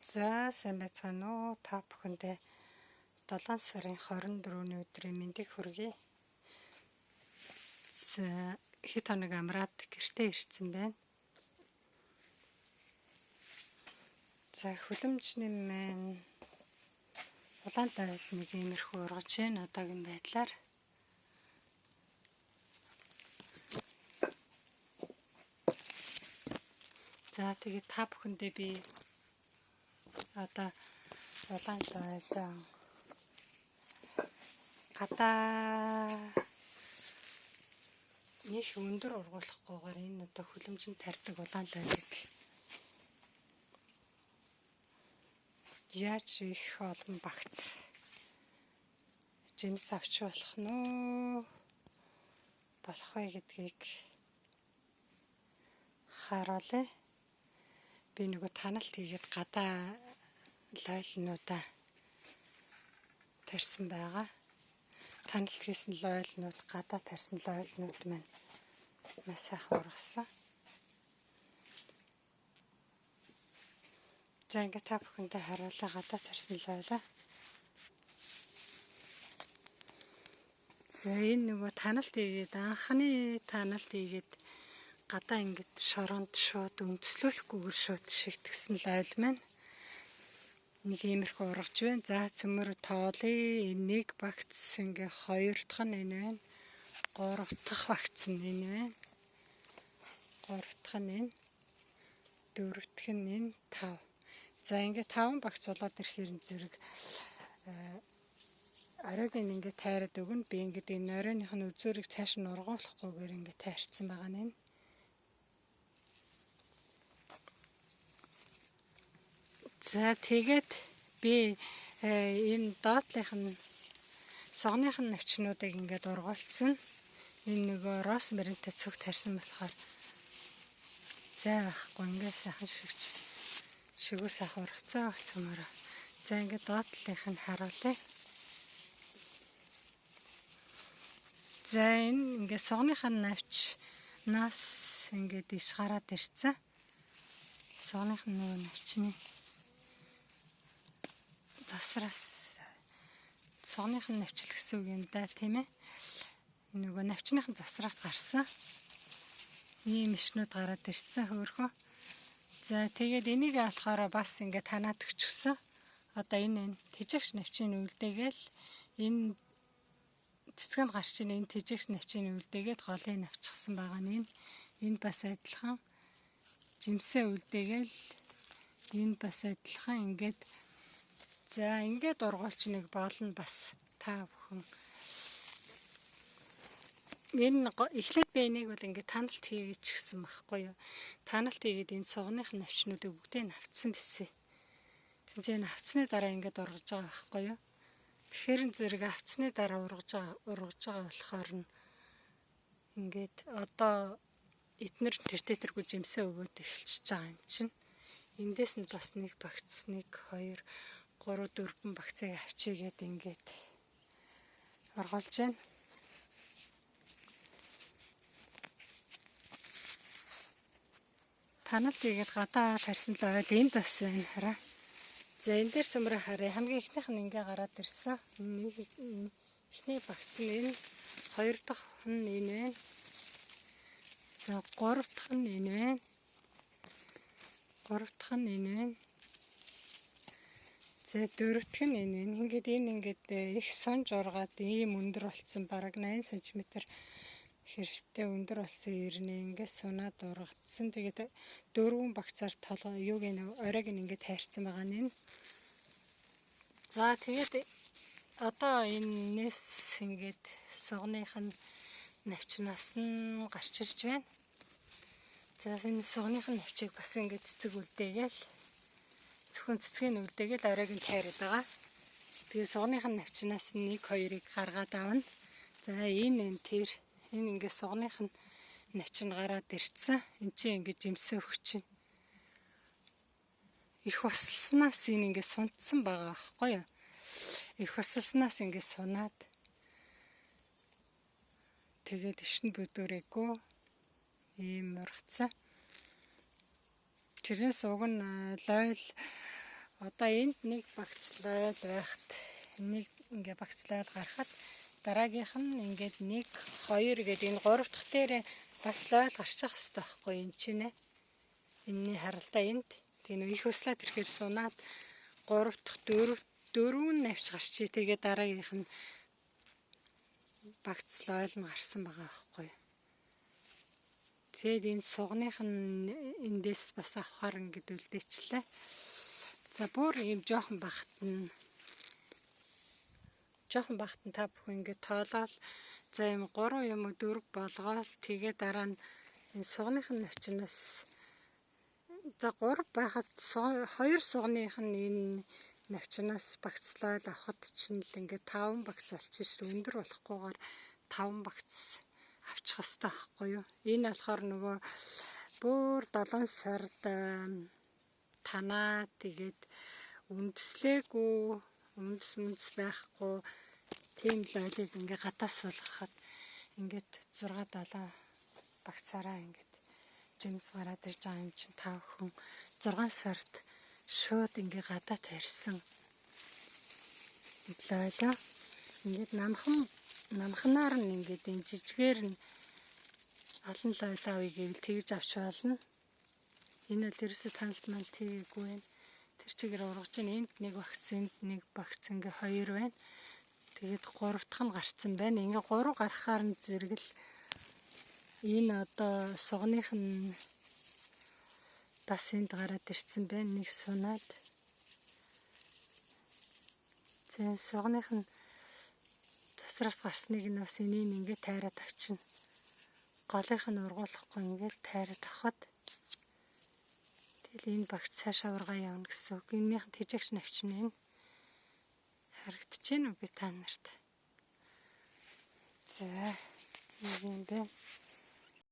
За сайн байцгаана уу? Та бүхэндээ 7 сарын 24-ний өдрийн мэндийг хүргэе. За хэд хоног амраад гэртээ ирсэн байна. За хүлэмжний маань улаантай нэг иймэрхүү ургаж байна одоогийн байдлаар. За тэгээд та бүхэндээ би одоо улаантай ойлоо гадаа нэг өндөр ургуулахгүйгээр энэ одоо хүлэмжинд тарьдаг улаантай гэдэг. Яаж их олон багц жимс авч болох нь болох вэ гэдгийг харуулъя. Би нөгөө таналт хийгээд гадаа лойлнуудаа тарьсан байгаа. Таналт хийсэн лойлнууд, гадаа тарьсан лойлнууд маань маш сайхан ургасан. За ингээд та бүхэндээ харуулъя гадаа тарьсан лойлоо. За энэ нөгөө таналт хийгээд анхны таналт хийгээд гадаа ингээд шоронд шууд өндөслүүлэхгүйгээр шууд шигтгсэн лойл маань нэг иймэрхүү ургаж байна. За цөмөр тоолъё. Нэг багц ингээ хоёр дахь нь энэ байна. Гурав дахь багц нь энэ байна. Гурав дахь нь энэ. Дөрөв дахь нь энэ. 5. За ингээ 5 багц болоод ирэхээр зэрэг оройг ингээ тайраад өгнө. Би ингээ энэ оройных нь үзүүрийг цааш нь ургуулахгүйгээр ингээ тайрцсан байгаа нь. За тэгээд би энэ доотлих нь согных нь навчнуудыг ингээд ургуулсан. Энэ нөгөө розмаринтай цог тарьсан болохоор зай байхгүй ингээд сайхан шигүү сайхан ургацсан цөмөрөө. За ингээд доотлих нь харуулъя. За энэ ингээд согных нь навчнаас ингээд иш гараад ирсэн. Согных нь нөгөө навчны засраас согных нь навчил гэсэн үг юм да тийм ээ. Нөгөө навчныхан засраас гарсан. Ийм ишнүүд гараад ирсэн хөөрхөн. За тэгээд энийг алахаараа бас ингээ танаад өгчихсөн. Одоо энэ тэжээгч навчийн үлдээгээл энэ цэцгэнд гарч ийн энэ тэжээгч навчийн үлдээгээд голыг навчихсан байгаа нь энэ бас адилхан жимсээ үлдээгээл энэ бас адилхан ингээд. За ингээд ургуулч нэг болно бас та бүхэн. Энэ эхлээд би энийг бол ингээд таналт хийгээч гисэн байхгүй юу. Таналт хийгээд энэ согных навчнуудыг бүгдийг авцсан бисээ. Тэмцээн авцсны дараа ингээд ургаж байгаа байхгүй юу. Тэгэхээр зэрэг авцсны дараа ургаж байгаа болохоор нь ингээд одоо эднэр тэртетэргүй жимсээ өгөөд эхэлчихэж байгаа юм чинь. Эндээс нь бас нэг багц, 1 2 3 4 багцыг авчигээд ингээд ургуулж байна. Таналт хийгээд гадаа тарьсан л ойл энд бас байна хараа. За энэ дээр сүмрээ харъя. Хамгийн ихнийх нь ингээ гараад ирсэн. Эхний багц нь энэ, хоёр дахь нь энэ байна. За гурав дахь нь энэ байна. Гурав дахь нь энэ байна. За дөрөвдөх нь энэ. Ингээд их сонж ургаад ийм өндөр болсон бараг 8 см хэрэгтэй өндөр болсон ирнэ. Ингээд сунаад ургацсан. Тэгээд дөрвөн багцаар оройг ингээд тайрцсан байгаа нь. За тэгээд одоо энэс ингээд сугных нь навчнаас нь гарч ирж байна. За энэ сугных нь навчийг бас ингээд цэцэг үлдээгээл зөвхөн цэцгийн үлдээгээл оройг нь тайраад байгаа. Тэгээ сугных нь навчнаас 1 2-ыг гаргаад авна. За энэ ингээд сугных нь навчин гараад ирцэн. Энд чинь ингээд жимсээ өгч чинь. Их баслснаас энэ ингээд сунтсан байгаа байхгүй юу. Их баслснаас ингээд сунаад тэгээд ишин бүдүүрээгүй ийм ургацсан. Тэрнээс уг нь лойл Одоо энд нэг багцлал байхад нэг ингээ багцлал гарахад дараагийнх нь ингээд 1 2 гэдэг энэ 3 дахь дээр бас лойл гарчих хэвээр байхгүй энэ чинь ээ. Энэний харалтаа энд тийм их услаад ирэхээр сунаад 3 дахь 4 навч гарчээ. Тэгээд дараагийнх нь багц лойл нь гарсан байгаа байхгүй. Тэгээд энэ сугных нь эндээс бас авахаар ингээд үлдээчлээ. За бүр ийм жоохон багт нь та бүхэн ингээд тоолоод за ийм 3 юм уу 4 болгоод тэгээд дараа нь энэ сугных нь навчнаас за 3 байхад 2 сугных нь энэ навчнаас багцлал авахд чинь л ингээд 5 багц болчих шүү. Өндөр болохгүйгээр 5 багц авчих хэвээр байхгүй юу? Энэ болохоор нөгөө бүр 7 сард танаа тэгээд үндэслээгүй үндэс байхгүй тийм лойлыг ингээ гадаас суулгахад ингээд 6 7 багцаараа ингээд жимс гараад ирж байгаа юм чинь 5 хүн 6 сард шууд ингээ гадаад тарьсан лойлоо ингээд намхнаар нь ингээд энэ жижигээр нь олон лойлоо авъя гэвэл тэгж авч болно. Энэ бол ерөөсөө таналт малт хийгээгүй байна. Тэр чигээр ургаж ийн энд нэг багц энд нэг багц ингээ 2 байна. Тэгээд 3 дахь нь гарцсан байна. Ингээ 3 гарахаар нь зэрэгэл энэ одоо сугных нь бас энд гараад ирсэн байна. Нэг сунаад. Зэн сугных нь тасраас гарсныг нь бас энийг ингээ тайраад авчина. Голынх нь ургуулахгүй ингээл тайраад авахад тэгэл энэ багц цаашаа ургаа явна гэсэн үг. Энийх нь тэжээгч навчна энэ. Харагдаж байна уу би та нарт? За, юм бэ.